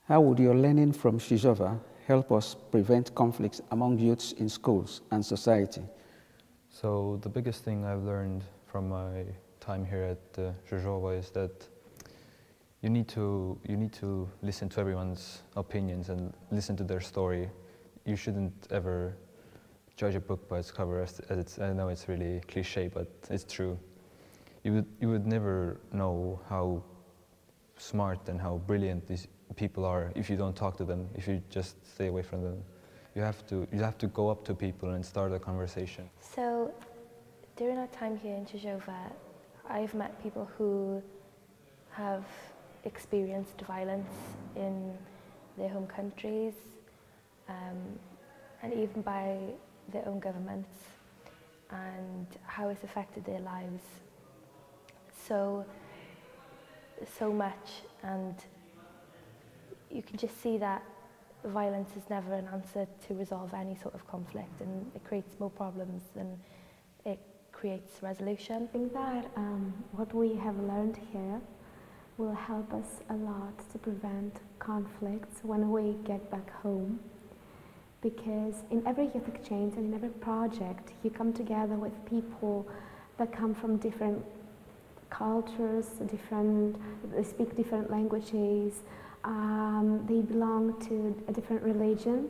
How would your learning from Krzyzowa help us prevent conflicts among youths in schools and society? So the biggest thing I've learned from my time here at Krzyzowa is that you need to listen to everyone's opinions and listen to their story. You shouldn't ever judge a book by its cover, as it's, I know it's really cliche, but it's true. You would never know how smart and how brilliant these people are if you don't talk to them, if you just stay away from them. You have to go up to people and start a conversation. So during our time here in Krzyzowa, I've met people who have experienced violence in their home countries and even by their own governments, and how it's affected their lives so much. And you can just see that violence is never an answer to resolve any sort of conflict, and it creates more problems than it creates resolution. I think that what we have learned here will help us a lot to prevent conflicts when we get back home. Because in every youth exchange and in every project, you come together with people that come from different cultures, they speak different languages, they belong to a different religion,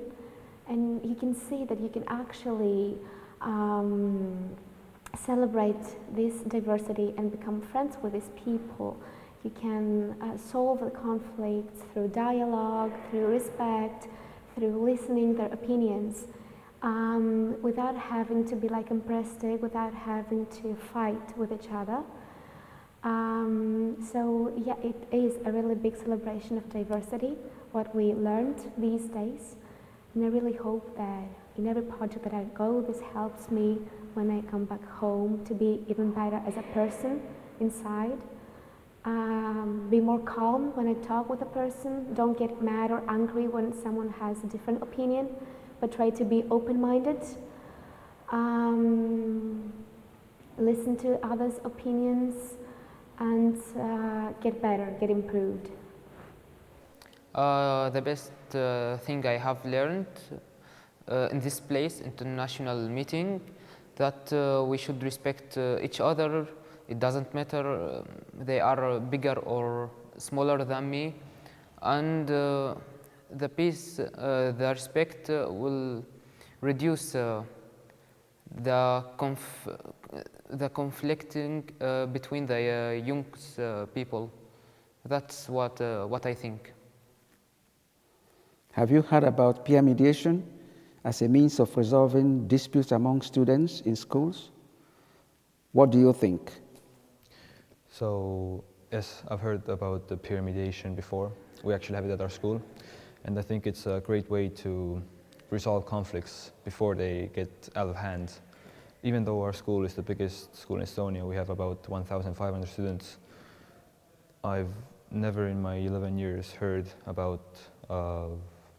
and you can see that you can actually celebrate this diversity and become friends with these people. You can solve the conflicts through dialogue, through respect, through listening their opinions, without having to be like impressive, without having to fight with each other. So yeah, it is a really big celebration of diversity, what we learned these days. And I really hope that in every project that I go, this helps me when I come back home to be even better as a person inside. Be more calm when I talk with a person. Don't get mad or angry when someone has a different opinion, but try to be open-minded. Listen to others' opinions and get better, get improved. The best thing I have learned in this place, international meeting, that we should respect each other. It doesn't matter they are bigger or smaller than me, and the peace, the respect will reduce the conflicting between the young people. That's what I think. Have you heard about peer mediation as a means of resolving disputes among students in schools? What do you think? So, yes, I've heard about the peer mediation before. We actually have it at our school, and I think it's a great way to resolve conflicts before they get out of hand. Even though our school is the biggest school in Estonia, we have about 1,500 students. I've never in my 11 years heard about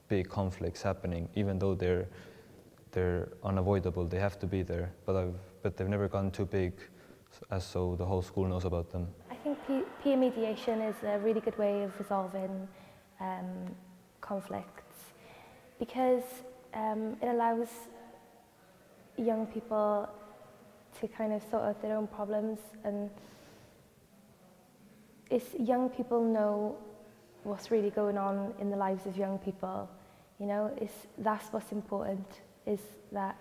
big conflicts happening, even though they're unavoidable, they have to be there, but they've never gotten too big, so the whole school knows about them. I think peer mediation is a really good way of resolving conflicts, because it allows young people to kind of sort out their own problems, and young people know what's really going on in the lives of young people. You know, that's what's important, is that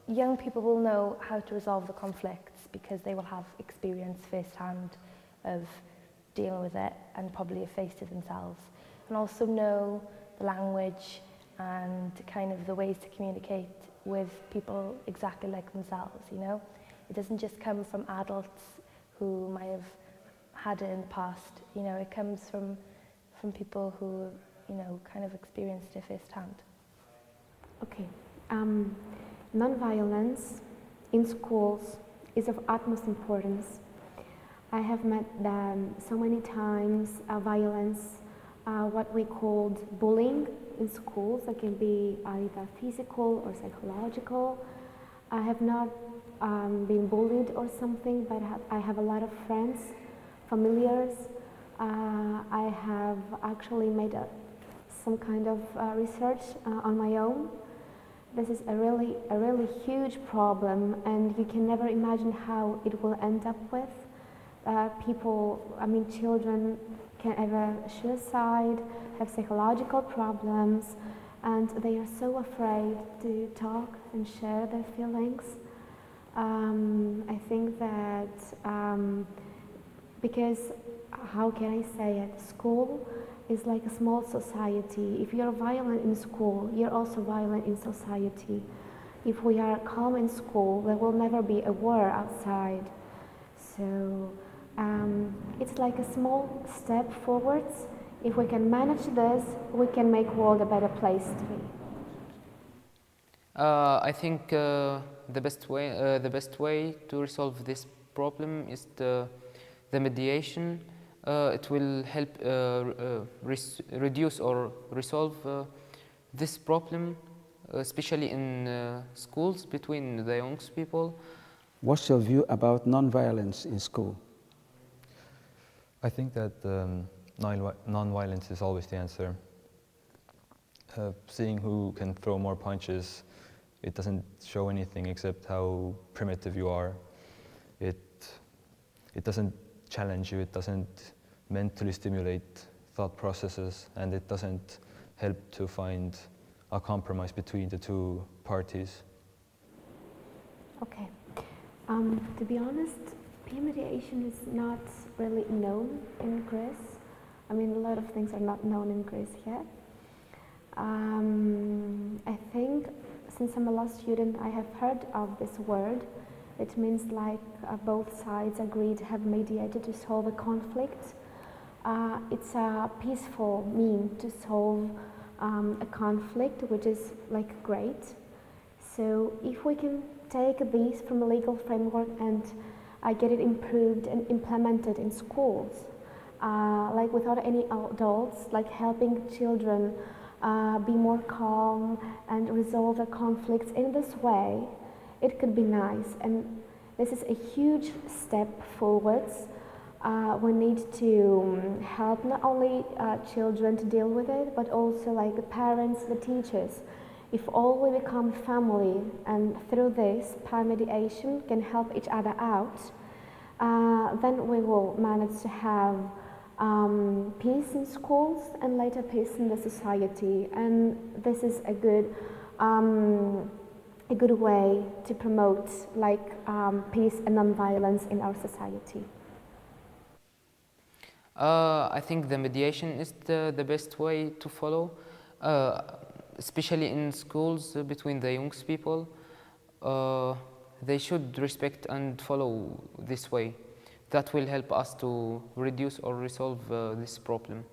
young people will know how to resolve the conflicts because they will have experience firsthand of dealing with it and probably have faced it themselves, and also know the language and kind of the ways to communicate with people exactly like themselves, you know. It doesn't just come from adults who might have had it in the past, you know, it comes from people who, you know, kind of experienced it firsthand. Okay. Non-violence in schools is of utmost importance. I have met so many times violence, what we called bullying in schools, that can be either physical or psychological. I have not been bullied or something, but I have a lot of friends, familiars, I have actually made some kind of research on my own. This is a really huge problem, and you can never imagine how it will end up with. Children can have suicide, have psychological problems, and they are so afraid to talk and share their feelings. I think that because, how can I say it, school is like a small society. If you're violent in school, you're also violent in society. If we are calm in school, there will never be a war outside. So it's like a small step forwards. If we can manage this, we can make the world a better place to be. I think the best way to resolve this problem is the mediation. It will help reduce or resolve this problem, especially in schools between the young people. What's your view about non-violence in school? I think that non-violence is always the answer. Seeing who can throw more punches, it doesn't show anything except how primitive you are. It doesn't challenge you, it doesn't mentally stimulate thought processes, and it doesn't help to find a compromise between the two parties. Okay. To be honest, peer mediation is not really known in Greece. A lot of things are not known in Greece yet. I think since I'm a law student, I have heard of this word. It means like both sides agreed to have mediated to solve a conflict. It's a peaceful mean to solve a conflict, which is like great. So if we can take these from a legal framework and get it improved and implemented in schools, like without any adults, like helping children be more calm and resolve their conflicts in this way, it could be nice. And this is a huge step forwards. We need to help not only children to deal with it, but also like the parents, the teachers. If all we become family, and through this, peer mediation can help each other out, then we will manage to have peace in schools and later peace in the society. And this is a good way to promote like peace and non-violence in our society. I think the mediation is the best way to follow, especially in schools between the young people. They should respect and follow this way. That will help us to reduce or resolve this problem.